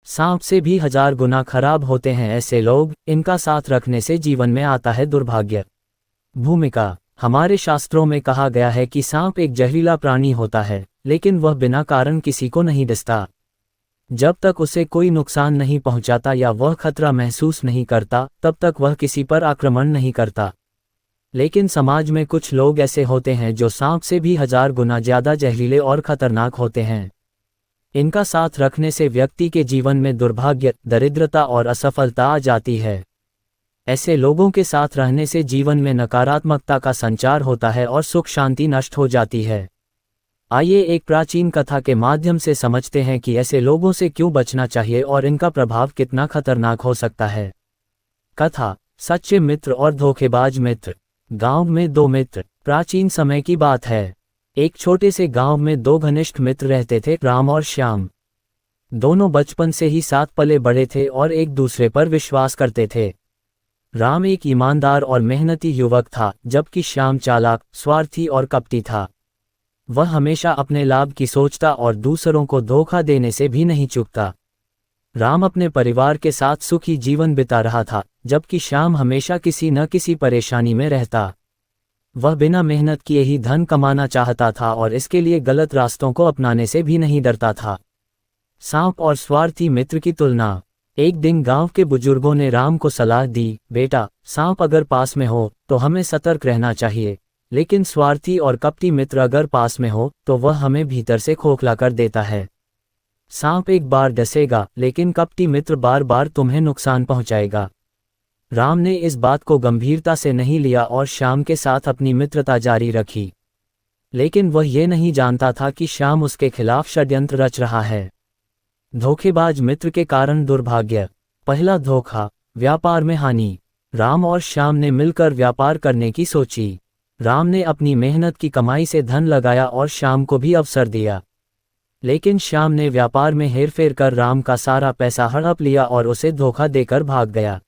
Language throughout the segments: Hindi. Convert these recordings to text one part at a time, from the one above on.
सांप से भी 1000 गुना खराब होते हैं ऐसे लोग, इनका साथ रखने से जीवन में आता है दुर्भाग्य। भूमिका। हमारे शास्त्रों में कहा गया है कि सांप एक जहरीला प्राणी होता है, लेकिन वह बिना कारण किसी को नहीं डसता। जब तक उसे कोई नुकसान नहीं पहुंचाता या वह खतरा महसूस नहीं करता, तब तक वह किसी पर आक्रमण नहीं करता। लेकिन समाज में कुछ लोग ऐसे होते हैं जो सांप से भी 1000 गुना ज्यादा जहरीले और खतरनाक होते हैं। इनका साथ रखने से व्यक्ति के जीवन में दुर्भाग्य, दरिद्रता और असफलता आ जाती है। ऐसे लोगों के साथ रहने से जीवन में नकारात्मकता का संचार होता है और सुख शांति नष्ट हो जाती है। आइए एक प्राचीन कथा के माध्यम से समझते हैं कि ऐसे लोगों से क्यों बचना चाहिए और इनका प्रभाव कितना खतरनाक हो सकता है। कथा। सच्चे मित्र और धोखेबाज मित्र। गांव में 2 मित्र। प्राचीन समय की बात है। एक छोटे से गांव में 2 घनिष्ठ मित्र रहते थे, राम और श्याम। दोनों बचपन से ही साथ पले बड़े थे और एक दूसरे पर विश्वास करते थे। राम एक ईमानदार और मेहनती युवक था, जबकि श्याम चालाक, स्वार्थी और कपटी था। वह हमेशा अपने लाभ की सोचता और दूसरों को धोखा देने से भी नहीं चूकता। राम अपने परिवार के साथ सुखी जीवन बिता रहा था, जबकि श्याम हमेशा किसी न किसी परेशानी में रहता। वह बिना मेहनत किए ही धन कमाना चाहता था और इसके लिए गलत रास्तों को अपनाने से भी नहीं डरता था। सांप और स्वार्थी मित्र की तुलना। एक दिन गांव के बुजुर्गों ने राम को सलाह दी, बेटा, सांप अगर पास में हो तो हमें सतर्क रहना चाहिए, लेकिन स्वार्थी और कपटी मित्र अगर पास में हो तो वह हमें भीतर से खोखला कर देता है। सांप एक बार डसेगा, लेकिन कपटी मित्र बार बार तुम्हें नुकसान पहुंचाएगा। राम ने इस बात को गंभीरता से नहीं लिया और श्याम के साथ अपनी मित्रता जारी रखी। लेकिन वह ये नहीं जानता था कि श्याम उसके खिलाफ षड्यंत्र रच रहा है। धोखेबाज मित्र के कारण दुर्भाग्य। पहला धोखा, व्यापार में हानि। राम और श्याम ने मिलकर व्यापार करने की सोची। राम ने अपनी मेहनत की कमाई से धन लगाया और श्याम को भी अवसर दिया। लेकिन श्याम ने व्यापार में हेरफेर कर राम का सारा पैसा हड़प लिया और उसे धोखा देकर भाग गया।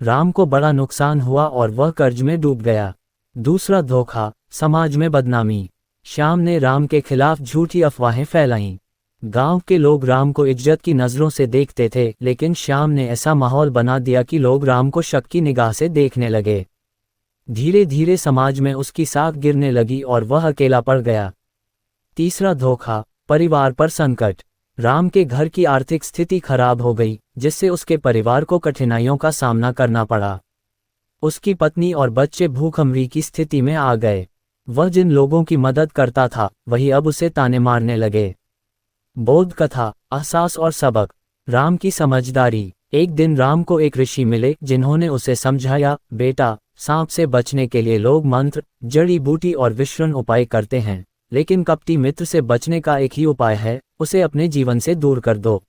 राम को बड़ा नुकसान हुआ और वह कर्ज में डूब गया। दूसरा धोखा, समाज में बदनामी। श्याम ने राम के खिलाफ झूठी अफवाहें फैलाईं। गांव के लोग राम को इज्जत की नज़रों से देखते थे, लेकिन श्याम ने ऐसा माहौल बना दिया कि लोग राम को शक की निगाह से देखने लगे। धीरे धीरे समाज में उसकी साख गिरने लगी और वह अकेला पड़ गया। तीसरा धोखा, परिवार पर संकट। राम के घर की आर्थिक स्थिति खराब हो गई, जिससे उसके परिवार को कठिनाइयों का सामना करना पड़ा। उसकी पत्नी और बच्चे भूखमरी की स्थिति में आ गए। वह जिन लोगों की मदद करता था, वही अब उसे ताने मारने लगे। बोध कथा, एहसास और सबक। राम की समझदारी। एक दिन राम को एक ऋषि मिले, जिन्होंने उसे समझाया, बेटा, सांप से बचने के लिए लोग मंत्र, जड़ी बूटी और विश्रण उपाय करते हैं, लेकिन कपटी मित्र से बचने का एक ही उपाय है, उसे अपने जीवन से दूर कर दो,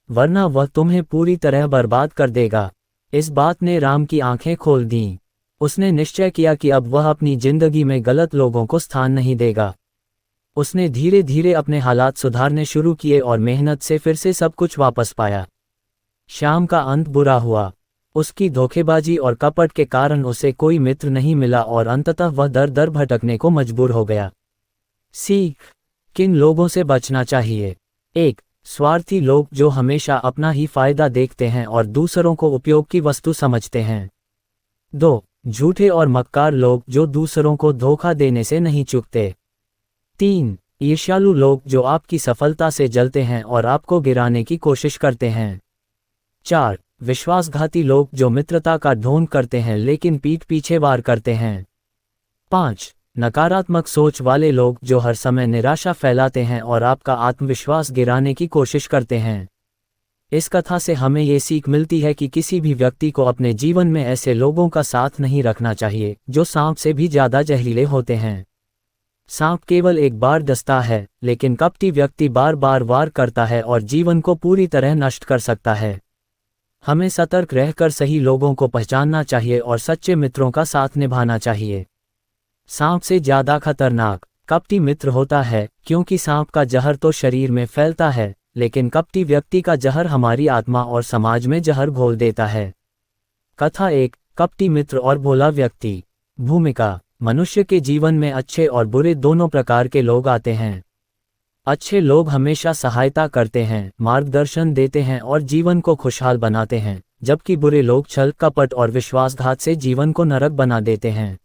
वरना वह तुम्हें पूरी तरह बर्बाद कर देगा। इस बात ने राम की आंखें खोल दीं। उसने निश्चय किया कि अब वह अपनी जिंदगी में गलत लोगों को स्थान नहीं देगा। उसने धीरे धीरे अपने हालात सुधारने शुरू किए और मेहनत से फिर से सब कुछ वापस पाया। श्याम का अंत बुरा हुआ। उसकी धोखेबाजी और कपट के कारण उसे कोई मित्र नहीं मिला और अंततः वह दर दर भटकने को मजबूर हो गया। सीख। किन लोगों से बचना चाहिए? 1. स्वार्थी लोग जो हमेशा अपना ही फायदा देखते हैं और दूसरों को उपयोग की वस्तु समझते हैं। 2. झूठे और मक्कार लोग जो दूसरों को धोखा देने से नहीं चूकते। 3. ईर्ष्यालु लोग जो आपकी सफलता से जलते हैं और आपको गिराने की कोशिश करते हैं। 4. विश्वासघाती लोग जो मित्रता का ढोंग करते हैं लेकिन पीठ पीछे वार करते हैं। 5. नकारात्मक सोच वाले लोग जो हर समय निराशा फैलाते हैं और आपका आत्मविश्वास गिराने की कोशिश करते हैं। इस कथा से हमें ये सीख मिलती है कि किसी भी व्यक्ति को अपने जीवन में ऐसे लोगों का साथ नहीं रखना चाहिए जो सांप से भी ज्यादा जहरीले होते हैं। सांप केवल एक बार डसता है, लेकिन कपटी व्यक्ति बार बार वार करता है और जीवन को पूरी तरह नष्ट कर सकता है। हमें सतर्क रहकर सही लोगों को पहचानना चाहिए और सच्चे मित्रों का साथ निभाना चाहिए। सांप से ज्यादा खतरनाक कपटी मित्र होता है, क्योंकि सांप का जहर तो शरीर में फैलता है, लेकिन कपटी व्यक्ति का जहर हमारी आत्मा और समाज में जहर घोल देता है। कथा 1. कपटी मित्र और भोला व्यक्ति। भूमिका। मनुष्य के जीवन में अच्छे और बुरे दोनों प्रकार के लोग आते हैं। अच्छे लोग हमेशा सहायता करते हैं, मार्गदर्शन देते हैं और जीवन को खुशहाल बनाते हैं, जबकि बुरे लोग छल, कपट और विश्वासघात से जीवन को नरक बना देते हैं।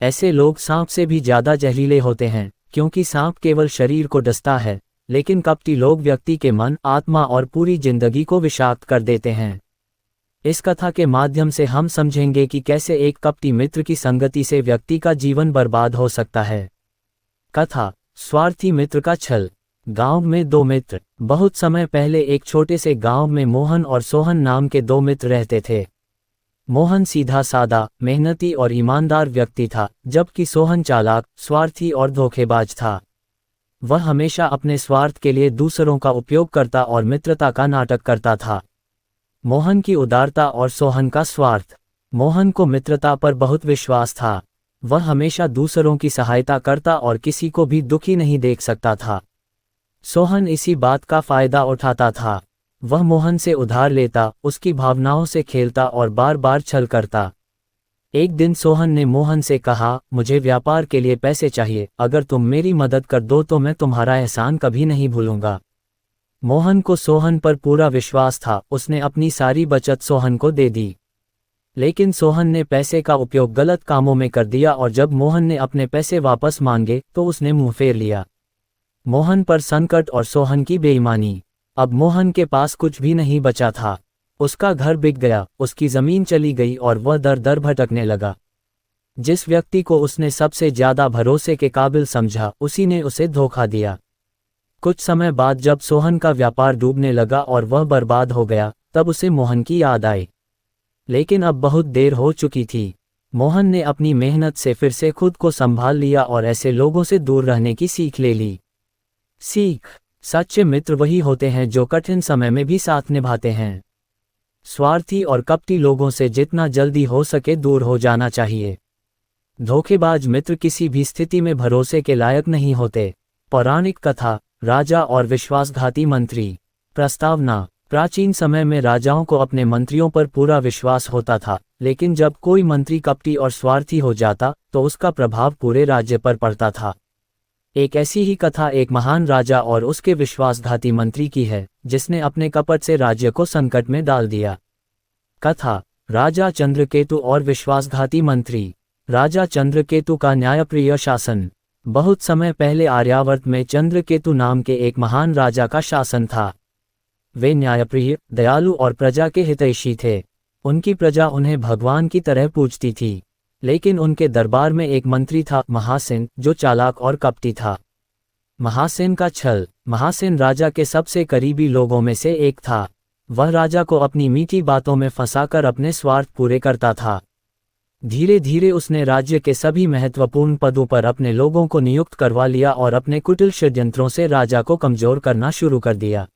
ऐसे लोग सांप से भी ज्यादा जहरीले होते हैं, क्योंकि सांप केवल शरीर को डसता है, लेकिन कपटी लोग व्यक्ति के मन, आत्मा और पूरी जिंदगी को विषाक्त कर देते हैं। इस कथा के माध्यम से हम समझेंगे कि कैसे एक कपटी मित्र की संगति से व्यक्ति का जीवन बर्बाद हो सकता है। कथा, स्वार्थी मित्र का छल। गांव में दो मित्र। बहुत समय पहले एक छोटे से गांव में मोहन और सोहन नाम के दो मित्र रहते थे। मोहन सीधा सादा, मेहनती और ईमानदार व्यक्ति था, जबकि सोहन चालाक, स्वार्थी और धोखेबाज था। वह हमेशा अपने स्वार्थ के लिए दूसरों का उपयोग करता और मित्रता का नाटक करता था। मोहन की उदारता और सोहन का स्वार्थ। मोहन को मित्रता पर बहुत विश्वास था। वह हमेशा दूसरों की सहायता करता और किसी को भी दुखी नहीं देख सकता था। सोहन इसी बात का फायदा उठाता था। वह मोहन से उधार लेता, उसकी भावनाओं से खेलता और बार बार छल करता। एक दिन सोहन ने मोहन से कहा, मुझे व्यापार के लिए पैसे चाहिए, अगर तुम मेरी मदद कर दो तो मैं तुम्हारा एहसान कभी नहीं भूलूंगा। मोहन को सोहन पर पूरा विश्वास था, उसने अपनी सारी बचत सोहन को दे दी। लेकिन सोहन ने पैसे का उपयोग गलत कामों में कर दिया और जब मोहन ने अपने पैसे वापस मांगे तो उसने मुंह फेर लिया। मोहन पर संकट और सोहन की बेईमानी। अब मोहन के पास कुछ भी नहीं बचा था। उसका घर बिक गया, उसकी जमीन चली गई और वह दर दर भटकने लगा। जिस व्यक्ति को उसने सबसे ज्यादा भरोसे के काबिल समझा, उसी ने उसे धोखा दिया। कुछ समय बाद जब सोहन का व्यापार डूबने लगा और वह बर्बाद हो गया, तब उसे मोहन की याद आई। लेकिन अब बहुत देर हो चुकी थी। मोहन ने अपनी मेहनत से फिर से खुद को संभाल लिया और ऐसे लोगों से दूर रहने की सीख ले ली। सीख, सच्चे मित्र वही होते हैं जो कठिन समय में भी साथ निभाते हैं। स्वार्थी और कपटी लोगों से जितना जल्दी हो सके दूर हो जाना चाहिए। धोखेबाज मित्र किसी भी स्थिति में भरोसे के लायक नहीं होते। पौराणिक कथा, राजा और विश्वासघाती मंत्री। प्रस्तावना। प्राचीन समय में राजाओं को अपने मंत्रियों पर पूरा विश्वास होता था, लेकिन जब कोई मंत्री कपटी और स्वार्थी हो जाता तो उसका प्रभाव पूरे राज्य पर पड़ता था। एक ऐसी ही कथा एक महान राजा और उसके विश्वासघाती मंत्री की है, जिसने अपने कपट से राज्य को संकट में डाल दिया। कथा, राजा चंद्रकेतु और विश्वासघाती मंत्री। राजा चंद्रकेतु का न्यायप्रिय शासन। बहुत समय पहले आर्यावर्त में चंद्रकेतु नाम के एक महान राजा का शासन था। वे न्यायप्रिय, दयालु और प्रजा के हितैषी थे। उनकी प्रजा उन्हें भगवान की तरह पूजती थी। लेकिन उनके दरबार में एक मंत्री था, महासेन, जो चालाक और कपटी था। महासेन का छल। महासेन राजा के सबसे करीबी लोगों में से एक था। वह राजा को अपनी मीठी बातों में फंसाकर अपने स्वार्थ पूरे करता था। धीरे धीरे उसने राज्य के सभी महत्वपूर्ण पदों पर अपने लोगों को नियुक्त करवा लिया और अपने कुटिल षड्यंत्रों से राजा को कमजोर करना शुरू कर दिया।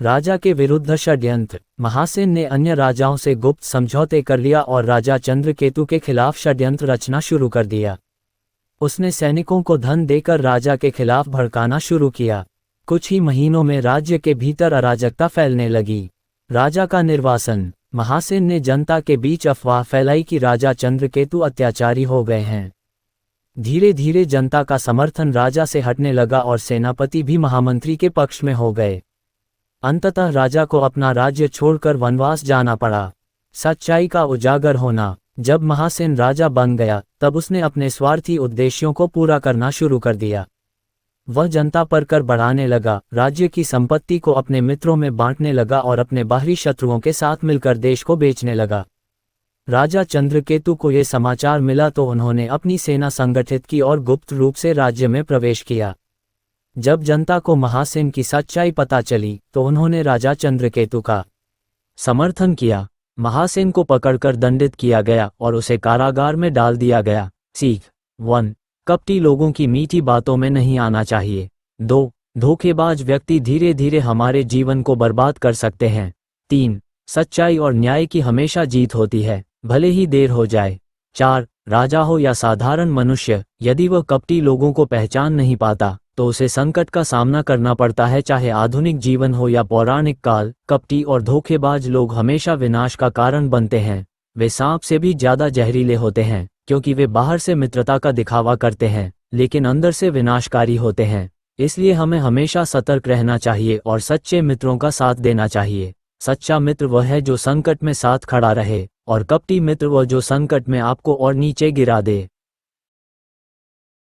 राजा के विरुद्ध षड्यंत्र। महासेन ने अन्य राजाओं से गुप्त समझौते कर लिया और राजा चंद्रकेतु के खिलाफ षड्यंत्र रचना शुरू कर दिया। उसने सैनिकों को धन देकर राजा के खिलाफ भड़काना शुरू किया। कुछ ही महीनों में राज्य के भीतर अराजकता फैलने लगी। राजा का निर्वासन। महासेन ने जनता के बीच अफवाह फैलाई कि राजा चंद्रकेतु अत्याचारी हो गए हैं। धीरे धीरे जनता का समर्थन राजा से हटने लगा और सेनापति भी महामंत्री के पक्ष में हो गए। अंततः राजा को अपना राज्य छोड़कर वनवास जाना पड़ा। सच्चाई का उजागर होना। जब महासेन राजा बन गया, तब उसने अपने स्वार्थी उद्देश्यों को पूरा करना शुरू कर दिया। वह जनता पर कर बढ़ाने लगा, राज्य की संपत्ति को अपने मित्रों में बांटने लगा और अपने बाहरी शत्रुओं के साथ मिलकर देश को बेचने लगा। राजा चंद्रकेतु को ये समाचार मिला तो उन्होंने अपनी सेना संगठित की और गुप्त रूप से राज्य में प्रवेश किया। जब जनता को महासेन की सच्चाई पता चली तो उन्होंने राजा चंद्रकेतु का समर्थन किया। महासेन को पकड़कर दंडित किया गया और उसे कारागार में डाल दिया गया। सीख 1. कपटी लोगों की मीठी बातों में नहीं आना चाहिए। 2. धोखेबाज व्यक्ति धीरे धीरे हमारे जीवन को बर्बाद कर सकते हैं। 3. सच्चाई और न्याय की हमेशा जीत होती है, भले ही देर हो जाए। 4. राजा हो या साधारण मनुष्य, यदि वह कपटी लोगों को पहचान नहीं पाता तो उसे संकट का सामना करना पड़ता है, चाहे आधुनिक जीवन हो या पौराणिक काल। कपटी और धोखेबाज लोग हमेशा विनाश का कारण बनते हैं। वे सांप से भी ज्यादा जहरीले होते हैं, क्योंकि वे बाहर से मित्रता का दिखावा करते हैं, लेकिन अंदर से विनाशकारी होते हैं। इसलिए हमें हमेशा सतर्क रहना चाहिए और सच्चे मित्रों का साथ देना चाहिए। सच्चा मित्र वह है जो संकट में साथ खड़ा रहे, और कपटी मित्र वह जो संकट में आपको और नीचे गिरा दे।